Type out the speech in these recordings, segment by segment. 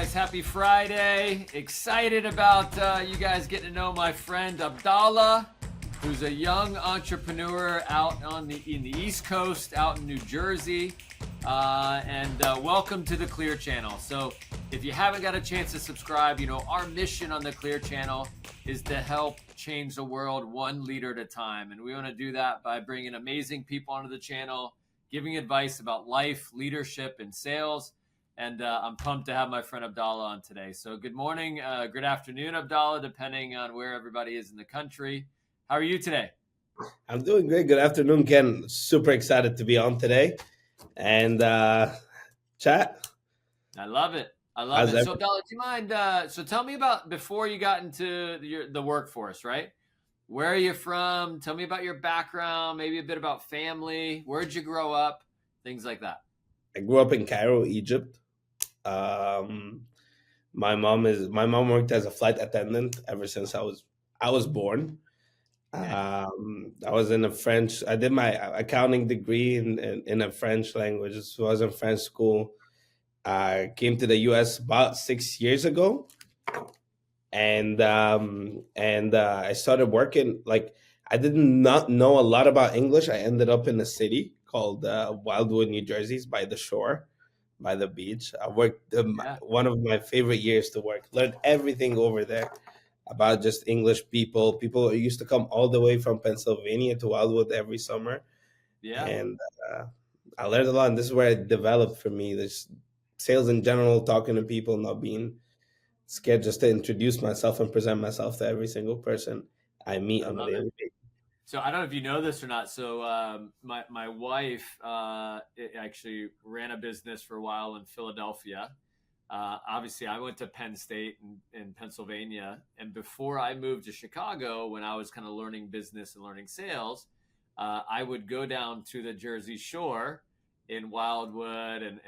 guys. Happy Friday. Excited about you guys getting to know my friend Abdallah, who's a young entrepreneur out in the East Coast, out in New Jersey. And welcome to the Clear Channel. So if you haven't got a chance to subscribe, our mission on the Clear Channel is to help change the world one leader at a time. And we want to do that by bringing amazing people onto the channel, giving advice about life, leadership, and sales. And I'm pumped to have my friend Abdallah on today. So good morning, good afternoon, Abdallah, depending on where everybody is in the country. How are you today? I'm doing great. Good afternoon, Ken. Super excited to be on today and chat. I love it. How's So Abdallah, do you mind? So tell me about before you got into the workforce, right? Where are you from? Tell me about your background, maybe a bit about family. Where'd you grow up? Things like that. I grew up in Cairo, Egypt. Um, my mom worked as a flight attendant ever since I was born. I was in a French. I did my accounting degree in a French language. It was in French school. I came to the U.S. about 6 years ago, and I started working. Like I did not know a lot about English. I ended up in a city called Wildwood, New Jersey, it's by the shore, by the beach. I worked Yeah. one of my favorite years to work. Learned everything over there about just English people. People used to come all the way from Pennsylvania to Wildwood every summer, Yeah. and uh, I learned a lot. And this is where it developed for me. This sales in general, talking to people, not being scared, just to introduce myself and present myself to every single person I meet I on a love it. daily basis. So I don't know if you know this or not. So my wife actually ran a business for a while in Philadelphia. Obviously, I went to Penn State in Pennsylvania, and before I moved to Chicago, when I was kind of learning business and learning sales, I would go down to the Jersey Shore in Wildwood and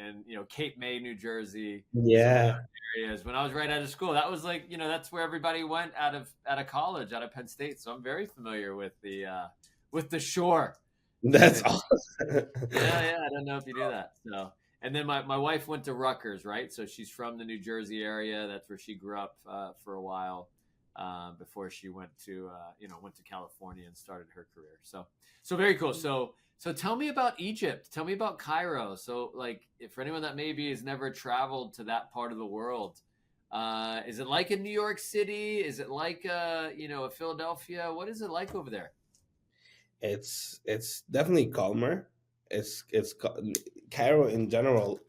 Cape May, New Jersey, some of those Yeah, areas. When I was right out of school, that was like that's where everybody went out of college, out of Penn State. So I'm very familiar with the shore. that's It's awesome. yeah, I don't know if you do that. So, and then my wife went to Rutgers, right? So she's from the New Jersey area. That's where she grew up for a while before she went to California and started her career. So very cool. So tell me about Egypt. Tell me about Cairo. So like, if for anyone that maybe has never traveled to that part of the world, is it like in New York City? Is it like a Philadelphia? What is it like over there? It's definitely calmer. Cairo in general.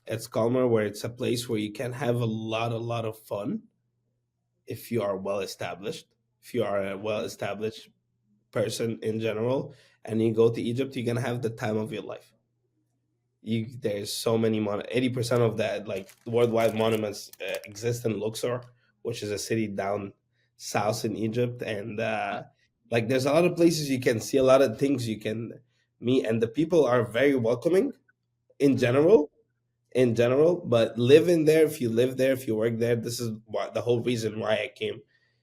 It's calmer, where it's a place where you can have a lot of fun if you are well established. If you are a well established person in general, and you go to Egypt, you're gonna have the time of your life. There's so many 80% of that like worldwide monuments exist in Luxor, which is a city down south in Egypt, and like there's a lot of places you can see, a lot of things you can meet, and the people are very welcoming in Mm, general. In general, but living there, if you live there, if you work there, this is the whole reason why I came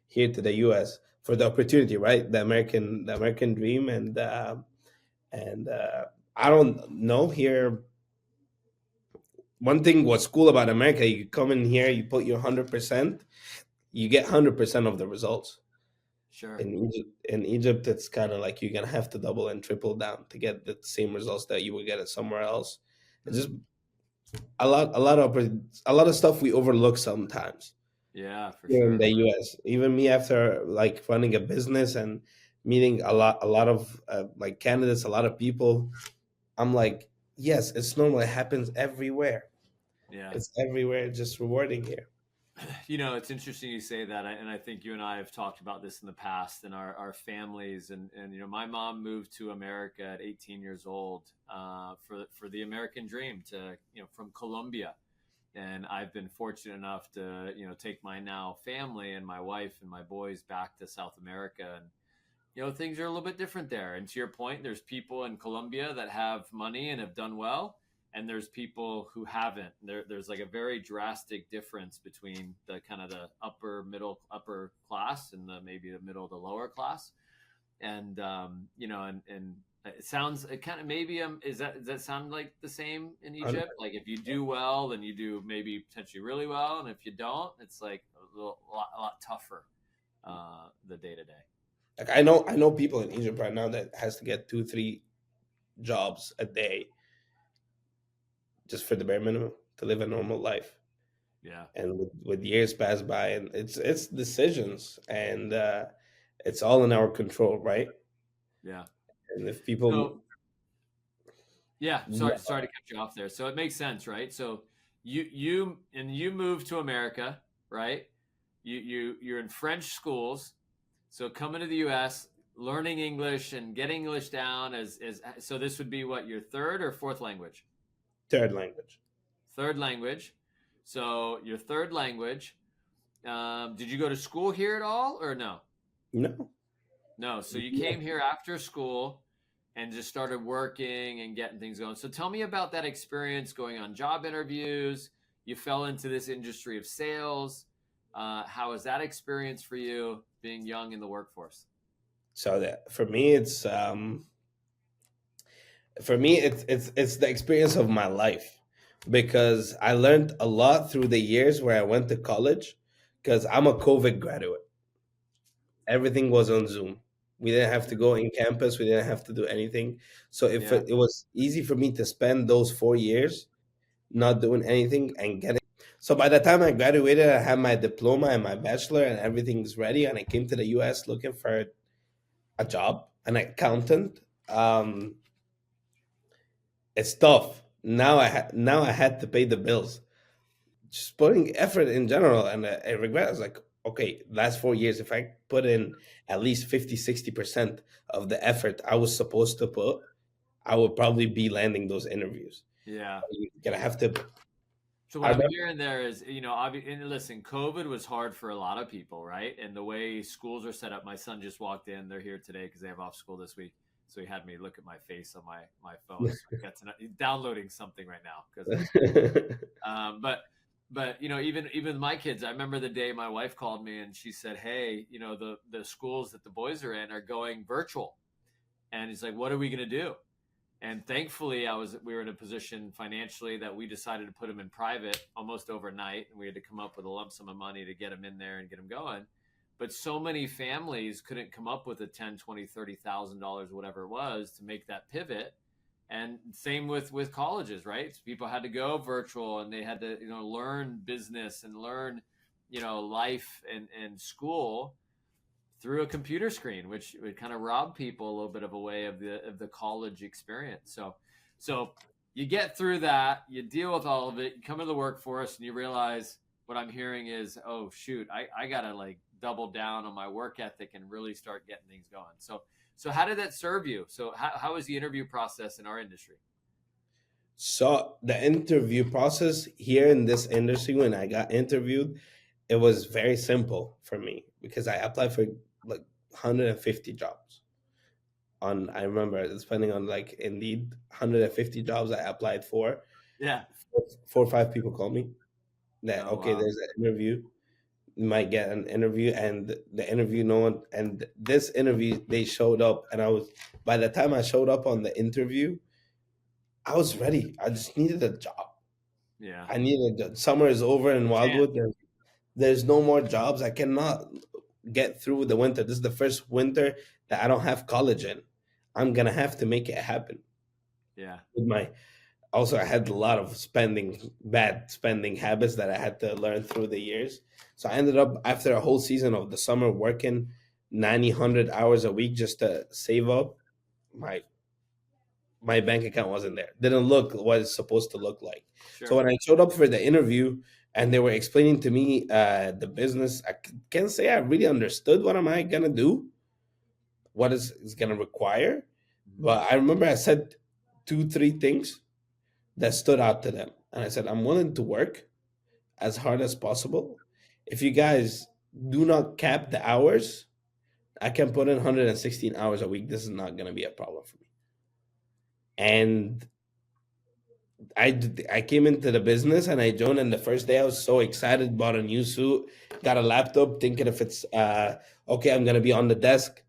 here to the U.S. for the opportunity, right? The American dream, and I don't know here. One thing what's cool about America, you come in here, you put your 100%, you get 100% of the results. sure. In Egypt, it's kind of like you're gonna have to double and triple down to get the same results that you would get it somewhere else. It's Hmm. just a lot of stuff we overlook sometimes Yeah, for here in sure. the US. Even me, after like running a business and meeting a lot of like candidates, a lot of people, I'm like, yes, it's normal. It happens everywhere. Yeah. It's everywhere. It's just rewarding here. It's interesting you say that, and I think you and I have talked about this in the past and our families. And my mom moved to America at 18 years old for the American dream to from Colombia, and I've been fortunate enough to take my now family and my wife and my boys back to South America, and things are a little bit different there. And to your point, there's people in Colombia that have money and have done well, and there's people who haven't. There's like a very drastic difference between the kind of the upper class and the maybe the middle to lower class. And It sounds it kind of maybe does that sound like the same in And, Egypt? Like if you do well, then you do maybe potentially really well, and if you don't, it's like a lot tougher the day to day. like I know people in Egypt right now that has to get 2 3 jobs a day just for the bare minimum to live a normal life. Yeah, And with years pass by, and it's decisions, and it's all in our control, right? yeah. And if people, So yeah, yeah, sorry to cut you off there. So it makes sense, right? So you moved to America, right? You're in French schools. So coming to the US, learning English and getting English down as so this would be what, your third or fourth language? third language. Third language. So your third language. Did you go to school here at all or no? No, No. So you yeah. came here after school and just started working and getting things going. So tell me about that experience going on job interviews. You fell into this industry of sales. How was that experience for you being young in the workforce? So that for me it's the experience of my life, because I learned a lot through the years where I went to college, because I'm a COVID graduate. Everything was on Zoom. We didn't have to go in campus. We didn't have to do anything. So if Yeah. it was easy for me to spend those 4 years not doing anything and getting. So by the time I graduated, I had my diploma and my bachelor, and everything's ready. And I came to the U.S. looking for a job, an accountant. It's tough. Now I had to pay the bills. Just putting effort in general, and I regret. I was like, okay, last 4 years, if I put in at least 50 60% of the effort I was supposed to put, I would probably be landing those interviews. Yeah. You're gonna have to. So what I I'm remember, hearing there is, and listen, COVID was hard for a lot of people, right? And the way schools are set up, my son just walked in. They're here today because they have off school this week. So he had me look at my face on my phone. So I got to know, he's downloading something right now because of school. But even my kids, I remember the day my wife called me and she said, "Hey, the schools that the boys are in are going virtual," and he's like, "What are we going to do?" And thankfully, we were in a position financially that we decided to put him in private almost overnight, and we had to come up with a lump sum of money to get him in there and get him going. But so many families couldn't come up with the 10, 20, $30,000, whatever it was, to make that pivot. And same with colleges, right? So people had to go virtual, and they had to learn business and learn life and school through a computer screen, which would kind of rob people a little bit of a way of the college experience. So you get through that, you deal with all of it, you come into the workforce, and you realize what I'm hearing is, oh shoot, I gotta like double down on my work ethic and really start getting things going. So how did that serve you? So how was the interview process in our industry? so the interview process here in this industry, when I got interviewed, it was very simple for me because I applied for like 150 jobs. I remember spending on like Indeed 150 jobs I applied for. Yeah. 4 or 5 people called me that Oh okay, wow. there's an interview. You might get an interview, and the interview, no one, and this interview they showed up, and I was, by the time I showed up on the interview, I was ready. I just needed a job. Yeah. I needed summer is over in Chance. Wildwood. There's no more jobs. I cannot get through the winter. This is the first winter that I don't have college in. I'm gonna have to make it happen. Yeah. With my also, I had a lot of bad spending habits that I had to learn through the years. So I ended up after a whole season of the summer working 90, 100 hours a week just to save up. My my bank account wasn't there. Didn't look what it's supposed to look like. So Sure. when I showed up for the interview and they were explaining to me the business, can't say I really understood what am I gonna do, what is gonna require. Mhm. But I remember I said 2 3 things that stood out to them, and I said I'm willing to work as hard as possible. If you guys do not cap the hours, I can put in 116 hours a week. This is not gonna be a problem for me. And I came into the business and I joined. And the first day I was so excited, bought a new suit, got a laptop, thinking if it's okay, I'm gonna be on the desk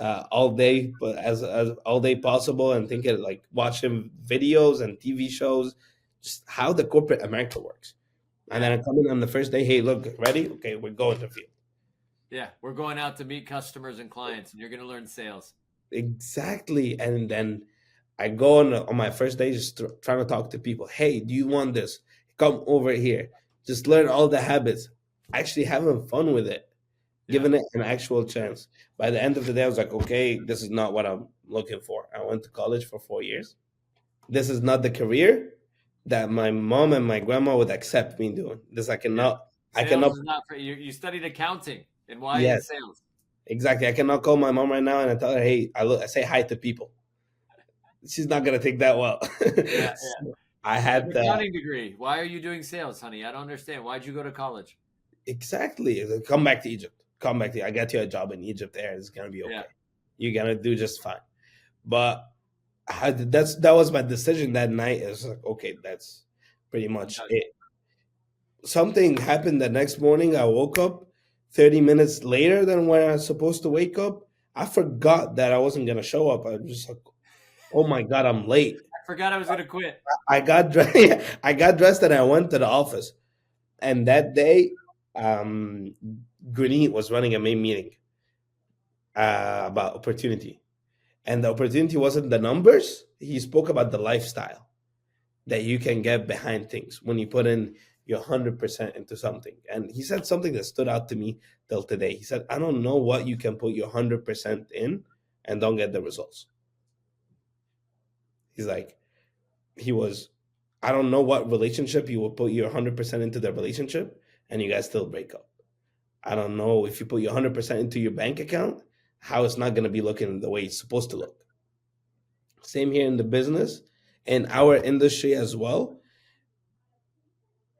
all day, but as all day possible, and thinking like watching videos and TV shows, just how the corporate America works. And Yeah. then I come in on the first day, hey, look, ready? Okay, we're going to field. Yeah. We're going out to meet customers and clients, and you're going to learn sales. Exactly. And then I go on my first day, just trying to talk to people. Hey, do you want this? Come over here. Just learn all the habits. Actually having fun with it, Yeah. giving it an actual chance. By the end of the day, I was like, okay, this is not what I'm looking for. I went to college for 4 years. This is not the career that my mom and my grandma would accept me doing. This Yeah. I cannot, Sales is not for you. You studied accounting, and why in yes, sales? exactly. I cannot call my mom right now and I tell her, hey, I say hi to people. She's not gonna take that well. Yeah. Yeah. So I You have had an accounting degree. Why are you doing sales, honey? I don't understand. Why'd you go to college? exactly come back to Egypt. Come back to I got you a job in Egypt. There, it's gonna be Yeah. okay. You're gonna do just fine. But that was my decision that night. It's like okay, that's pretty I'm much done. it. Something happened the next morning. I woke up 30 minutes later than when I was supposed to wake up. I forgot that I wasn't gonna show up. I was just like, oh my god, I'm late. I forgot I was going to quit. I got dressed. I got dressed and I went to the office. And that day, um, Granit was running a main meeting about opportunity, and the opportunity wasn't the numbers. He spoke about the lifestyle that you can get behind things when you put in your 100% into something. And he said something that stood out to me till today. He said, "I don't know what you can put your 100% in and don't get the results." He's like, he was, I don't know what relationship you will put your 100% into the relationship and you guys still break up. I don't know if you put your 100% into your bank account, how it's not going to be looking the way it's supposed to look. Same here in the business, in our industry as well.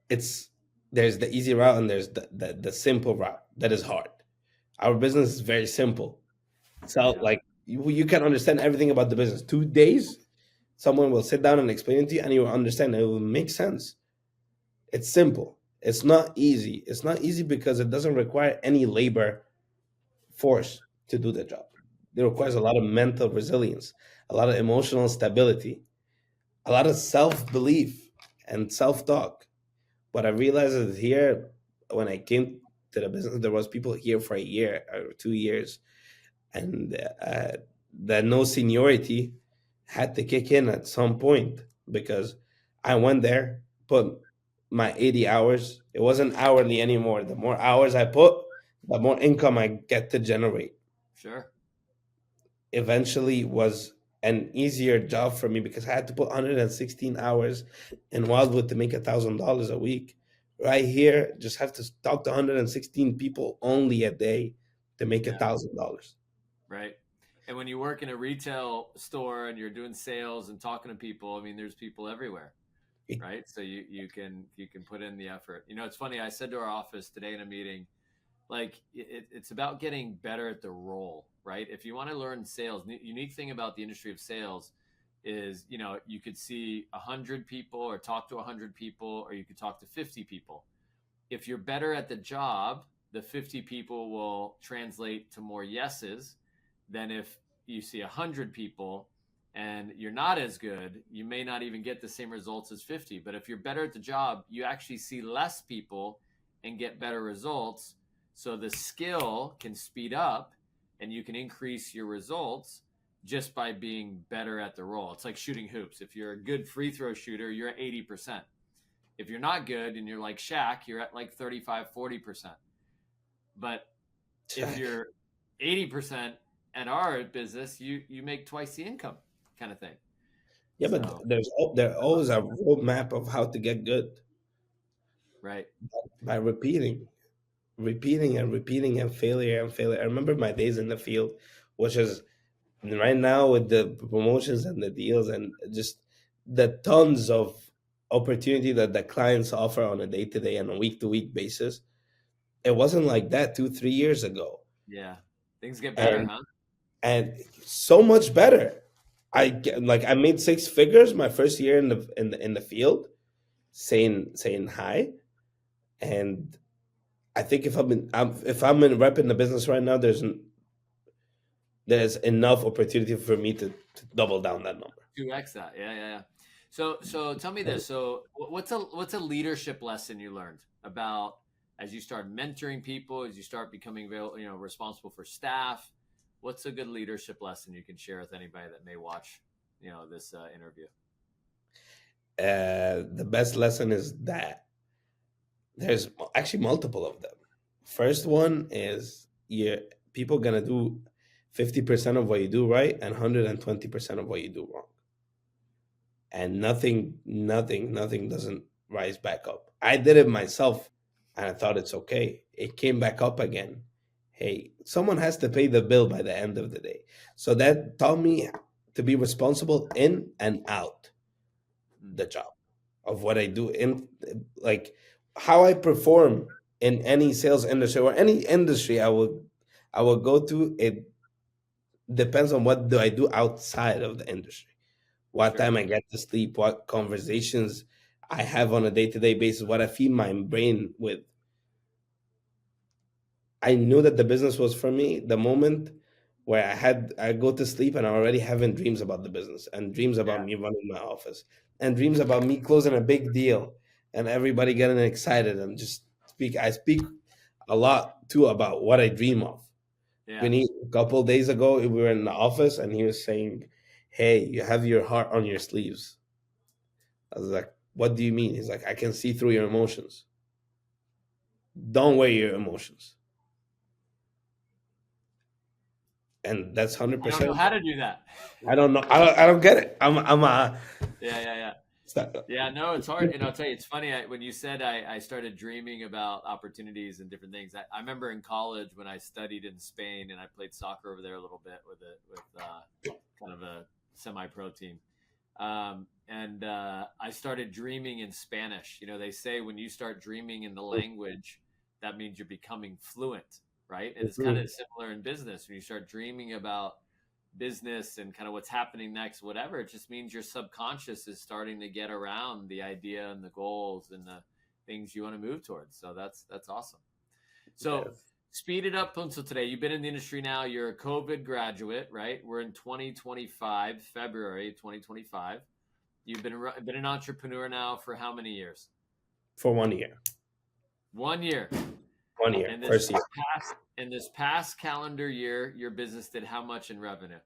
It's there's the easy route and there's the simple route that is hard. Our business is very simple. So Yeah. like you can understand everything about the business. 2 days, someone will sit down and explain it to you, and you will understand. It will make sense. It's simple. It's not easy. It's not easy because it doesn't require any labor force to do the job. It requires a lot of mental resilience, a lot of emotional stability, a lot of self belief and self talk. What I realized is here, when I came to the business, there was people here for a year or 2 years, and the no seniority had to kick in at some point because I went there, put my 80 hours. It wasn't hourly anymore. The more hours I put, the more income I get to generate. Sure. Eventually was an easier job for me because I had to put 116 hours in Wildwood to make $1,000 a week. Right here, just have to talk to 116 people only a day to make Yeah. $1,000. Right. And when you work in a retail store and you're doing sales and talking to people, I mean, there's people everywhere, It- right? So you can put in the effort. You know, it's funny. I said to our office today in a meeting, like it's about getting better at the role, right? If you want to learn sales, the unique thing about the industry of sales is, you could see 100 people or talk to 100 people, or you could talk to 50 people. If you're better at the job, the 50 people will translate to more yeses than if you see 100 people and you're not as good, you may not even get the same results as 50. But if you're better at the job, you actually see less people and get better results. So the skill can speed up and you can increase your results just by being better at the role. It's like shooting hoops. If you're a good free throw shooter, you're at 80%. If you're not good and you're like Shaq, you're at like 35, 40%. But if you're 80% at our business, you make twice the income kind of thing. Yeah, but So, there's always a roadmap of how to get good right. by repeating and repeating and failure and failure. I remember my days in the field, which is right now with the promotions and the deals and just the tons of opportunity that the clients offer on a day to day and a week to week basis. It wasn't like that 2 3 years ago, Yeah. Things get better, and huh? so much better. I made six figures my first year in the field, saying hi, and if I'm in rep in the business right now, there's enough opportunity for me to double down that number. 2x that. Yeah, yeah, yeah. So tell me this. So what's a leadership lesson you learned about as you start mentoring people, as you start becoming responsible for staff? What's a good leadership lesson you can share with anybody that may watch, this interview? The best lesson is that there's actually multiple of them. First one is people gonna do 50% of what you do right and 120% of what you do wrong. And nothing doesn't rise back up. I did it myself and I thought it's okay. It came back up again. Hey, someone has to pay the bill by the end of the day. So that taught me to be responsible in and out the job of what I do in, like, how I perform in any sales industry or any industry I will go to. It depends on what do I do outside of the industry, what Sure. time I get to sleep, what conversations I have on a day-to-day basis, what I feed my brain with. I knew that the business was for me the moment where I go to sleep and I'm already having dreams about the business and dreams about Yeah. me running my office and dreams about me closing a big deal and everybody getting excited and just speak a lot too about what I dream of. Yeah. Vinny, a couple days ago we were in the office and he was saying, "Hey, you have your heart on your sleeves." I was like, "What do you mean?" He's like, "I can see through your emotions. Don't wear your emotions." And that's I don't know 100%. how to do that. I don't know. I don't get it. I'm a Yeah, yeah, yeah. sta- Yeah, no, it's hard. And I'll tell you, it's funny. When you said I started dreaming about opportunities and different things, I remember in college when I studied in Spain and I played soccer over there a little bit with kind of a semi-pro team. And I started dreaming in Spanish. They say when you start dreaming in the language, that means you're becoming fluent, right? And it's kind Mhm. of similar in business. When you start dreaming about business and kind of what's happening next, whatever, it just means your subconscious is starting to get around the idea and the goals and the things you want to move towards. So that's awesome. So Yes. speed it up until today. You've been in the industry now. You're a COVID graduate, right? We're in 2025, February 2025. You've been an entrepreneur now for how many years? For 1 year. 1 year. 1 year. And First year. this past calendar year, your business did how much in revenue?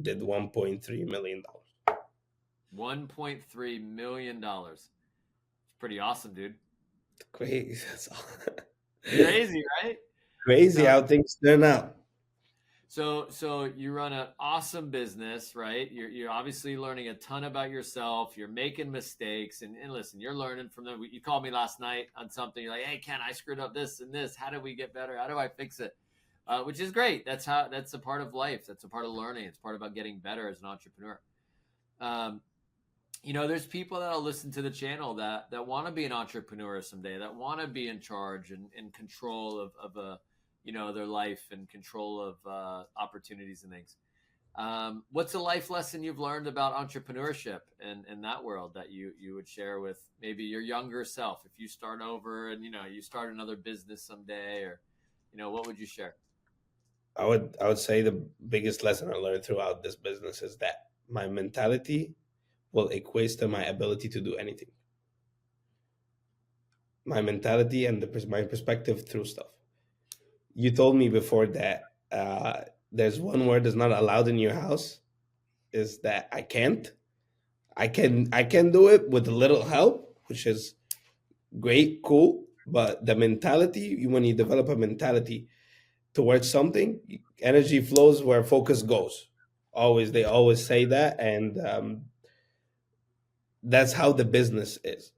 Did $1.3 million. 1.3 million dollars. It's pretty awesome, dude. Crazy. That's all. Crazy, right? Crazy So how things turn out. so you run an awesome business, right? You're obviously learning a ton about yourself. You're making mistakes, and listen, you're learning from them. You called me last night on something. You're like, "Hey, Ken, I screwed up this and this. How do we get better? How do I fix it?" Which is great. That's a part of life. That's a part of learning. It's part about getting better as an entrepreneur. Um, there's people that'll listen to the channel that want to be an entrepreneur someday, that want to be in charge and in control of a their life and control of opportunities and things. What's a life lesson you've learned about entrepreneurship and in that world that you would share with maybe your younger self if you start over and you start another business someday, or what would you share? I would say the biggest lesson I learned throughout this business is that my mentality will equate to my ability to do anything. My mentality and my perspective through stuff. You told me before that there's one word that's not allowed in your house is that I can't. I can do it with a little help, which is great, cool. But the mentality, when you develop a mentality towards something, energy flows where focus goes. Always, they always say that, and that's how the business is.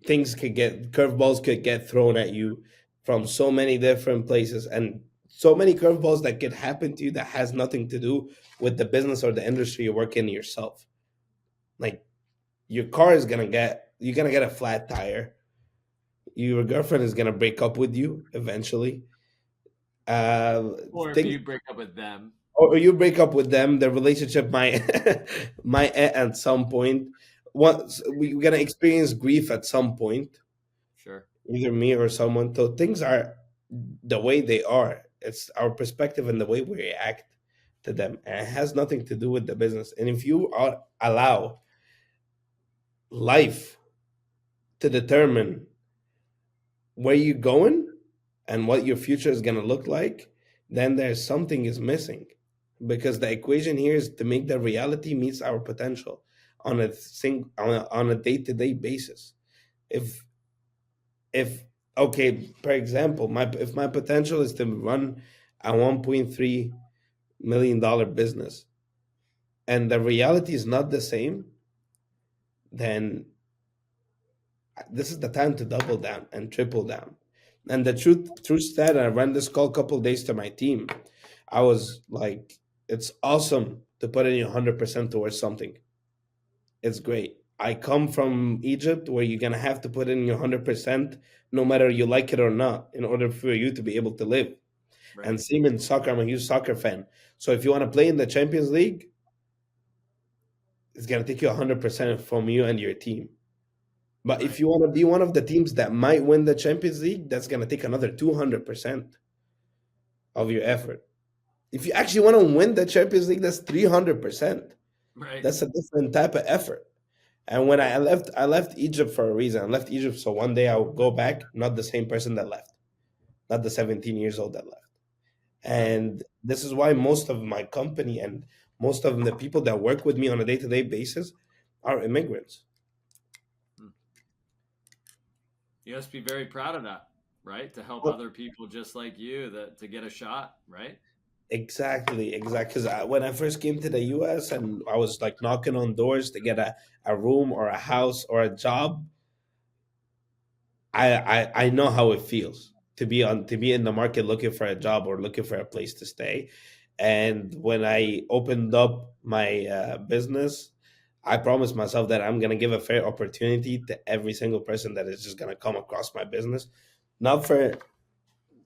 Things could get curveballs could get thrown at you from so many different places, and so many curveballs that could happen to you that has nothing to do with the business or the industry you work in yourself. Like your car is gonna get you're gonna get a flat tire. Your girlfriend is gonna break up with you eventually. Uh, Or if things you break up with them. or you break up with them, the relationship might might end at some point. Once we're gonna experience grief at some point, Sure. either me or someone. So things are the way they are. It's our perspective and the way we react to them, and it has nothing to do with the business. And if you allow life to determine where you're going and what your future is going to look like, then there's something is missing, because the equation here is to make the reality meets our potential on a day-to-day basis. If if okay, for example, my if my potential is to run a 1.3 million dollar business and the reality is not the same, then this is the time to double down and triple down. And the truth that I ran this call a couple days to my team, I was like, it's awesome to put in your 100% towards something. It's great. I come from Egypt where you're gonna have to put in your 100% no matter you like it or not in order for you to be able to live. And Right. same in soccer, I'm a huge soccer fan. So if you want to play in the Champions League, it's gonna take you 100% from you and your team. But if Right. you want to be one of the teams that might win the Champions League, that's going to take another 200% of your effort. If you actually want to win the Champions League, that's 300%. Right. That's a different type of effort. And when I left Egypt for a reason. I left Egypt so one day I would go back, not the same person that left, not the 17 years old that left. Right. And this is why most of my company and most of the people that work with me on a day-to-day basis are immigrants. Hmm. You must be very proud of that, right? To help other people just like you that to get a shot, right? Exactly, exactly. Because when I first came to the US and I was like knocking on doors to get a room or a house or a job, I know how it feels to be in the market looking for a job or looking for a place to stay. And when I opened up my business, I promised myself that I'm gonna give a fair opportunity to every single person that is just gonna come across my business, not for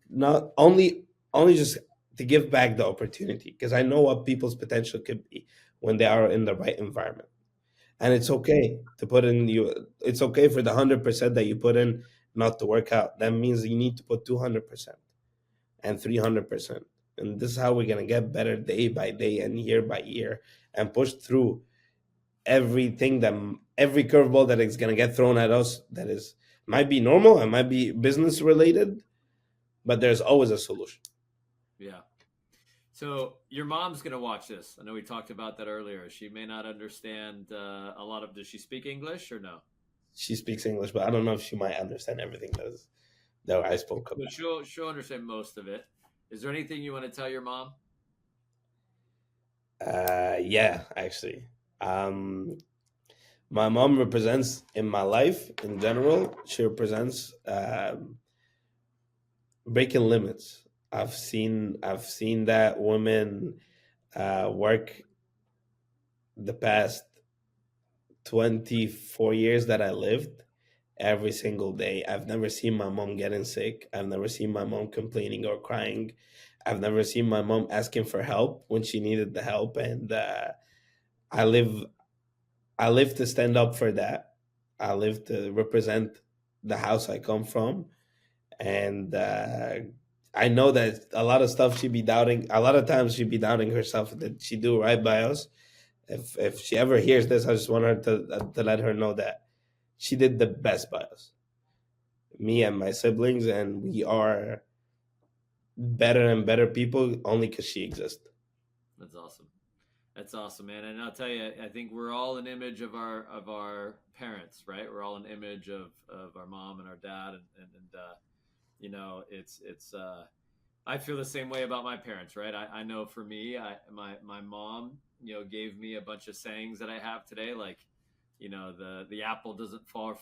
not only just to give back the opportunity, because I know what people's potential could be when they are in the right environment. And it's okay to put in you it's okay for the 100% that you put in not to work out. That means you need to put 200% and 300%. And this is how we're going to get better day by day and year by year and push through everything that every curveball that is going to get thrown at us that is might be normal and might be business related, but there's always a solution. Yeah. So your mom's gonna watch this. I know we talked about that earlier. She may not understand a lot of. Does she speak English or no? She speaks English, but I don't know if she might understand everything that I spoke So about. she'll understand most of it. Is there anything you want to tell your mom? Yeah, actually. Um, my mom represents in my life in general. She represents breaking limits. I've seen that woman work the past 24 years that I lived every single day. I've never seen my mom getting sick. I've never seen my mom complaining or crying. I've never seen my mom asking for help when she needed the help, and I live I live to stand up for that. I live to represent the house I come from, and I know that a lot of stuff she'd be doubting. A lot of times she'd be doubting herself that she do right by us. If she ever hears this, I just want her to let her know that she did the best by us, me and my siblings, and we are better and better people only because she exists. That's awesome. That's awesome, man. And I'll tell you, I think we're all an image of our parents, right? We're all an image of our mom and our dad, and you know, it's. I feel the same way about my parents, right? I know for me, my mom, you know, gave me a bunch of sayings that I have today, like, you know, the apple doesn't fall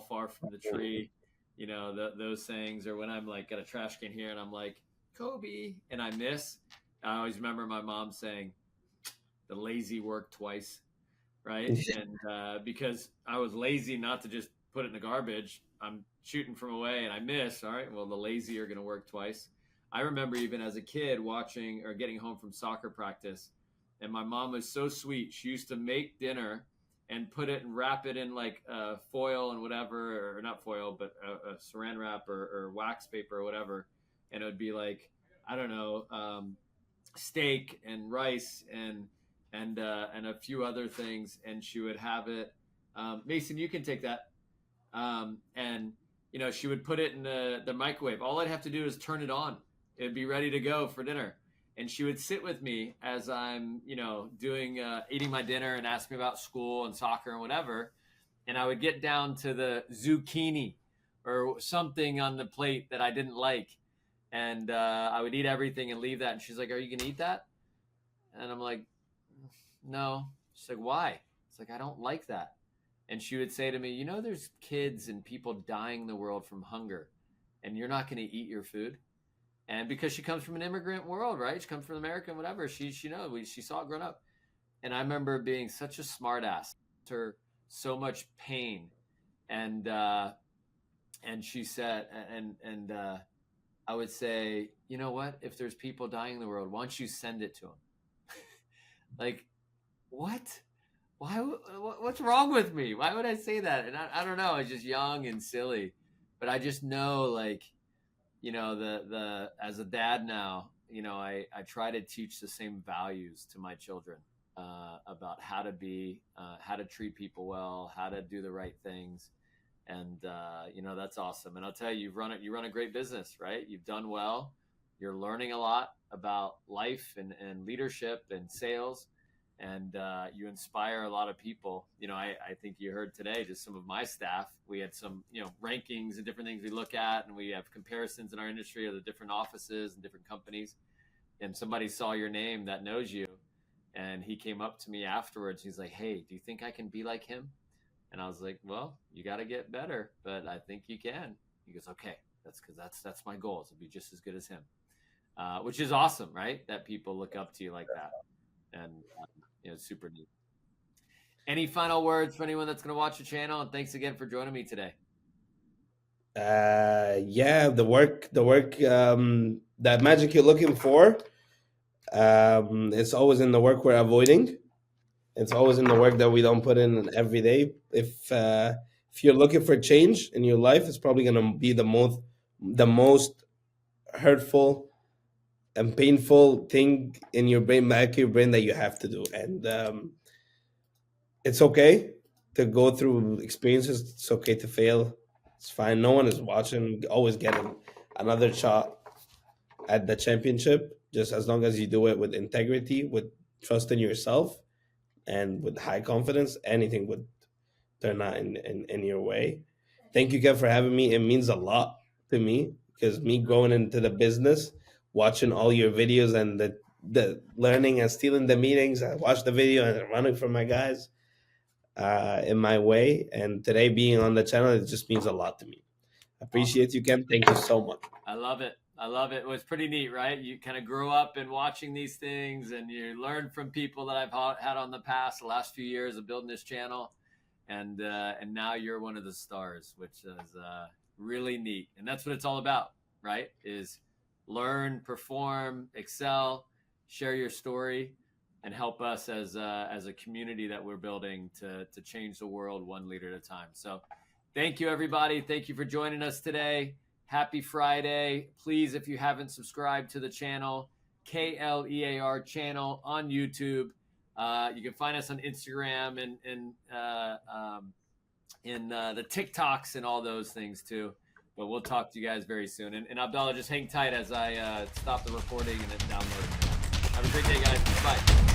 far from the tree, you know, those sayings, or when I'm like got a trash can here and I'm like Kobe and I miss. I always remember my mom saying, "The lazy work twice." Right? And because I was lazy not to just put it in the garbage, I'm shooting from away and I miss. All right, well, the lazy are going to work twice. I remember even as a kid watching or getting home from soccer practice, and my mom was so sweet. She used to make dinner and put it and wrap it in like foil and whatever, or not foil, but a saran wrap or wax paper or whatever. And it would be like, I don't know, steak and rice and a few other things, and she would have it. Mason, you can take that. And she would put it in the microwave. All I'd have to do is turn it on. It'd be ready to go for dinner. And she would sit with me as I'm, doing eating my dinner and ask me about school and soccer and whatever. And I would get down to the zucchini or something on the plate that I didn't like. And I would eat everything and leave that. And she's like, "Are you going to eat that?" And I'm like, "No." She's like, "Why?" It's like, "I don't like that." And she would say to me, "There's kids and people dying in the world from hunger, and you're not going to eat your food." And because she comes from an immigrant world, right? She comes from America and whatever. She saw it growing up. And I remember being such a smart ass, her so much pain. And she said, and I would say, "You know what? If there's people dying in the world, why don't you send it to them?" Like, what? Why? What's wrong with me? Why would I say that? And I don't know. I was just young and silly, but I just know, like, the as a dad now, I try to teach the same values to my children about how to treat people well, how to do the right things, and that's awesome. And I'll tell you, you run a great business, right? You've done well. You're learning a lot about life and leadership and sales. And you inspire a lot of people. I think you heard today just some of my staff. We had some, rankings and different things we look at, and we have comparisons in our industry of the different offices and different companies. And somebody saw your name that knows you, and he came up to me afterwards. He's like, "Hey, do you think I can be like him?" And I was like, "Well, you got to get better, but I think you can." He goes, "Okay, that's my goal, is to be just as good as him," which is awesome, right? That people look up to you like that. And it's super neat. Any final words for anyone that's going to watch the channel? And thanks again for joining me today. Yeah, the work, that magic you're looking for, it's always in the work we're avoiding. It's always in the work that we don't put in every day. If you're looking for change in your life, it's probably going to be the most hurtful and painful thing in your brain, back of your brain, that you have to do. And it's okay to go through experiences. It's okay to fail. It's fine. No one is watching. Always getting another shot at the championship, just as long as you do it with integrity, with trust in yourself, and with high confidence. Anything would turn out in your way. Thank you, Kev, for having me. It means a lot to me, because me growing into the business, watching all your videos and the learning and stealing the meetings, I watch the video and running for my guys in my way. And today being on the channel, it just means a lot to me. Appreciate you, Ken. Thank you so much. I love it. It was pretty neat, right? You kind of grew up in watching these things, and you learn from people that I've had on the last few years of building this channel. And now you're one of the stars, which is really neat. And that's what it's all about, right? Is learn, perform, excel, share your story, and help us as a community that we're building to change the world one leader at a time. So thank you, everybody. Thank you for joining us today. Happy Friday. Please, if you haven't subscribed to the channel, KLEAR channel on YouTube. You can find us on Instagram and the TikToks and all those things too. But we'll talk to you guys very soon. And Abdallah, just hang tight as I stop the recording and then download it. Have a great day, guys. Bye.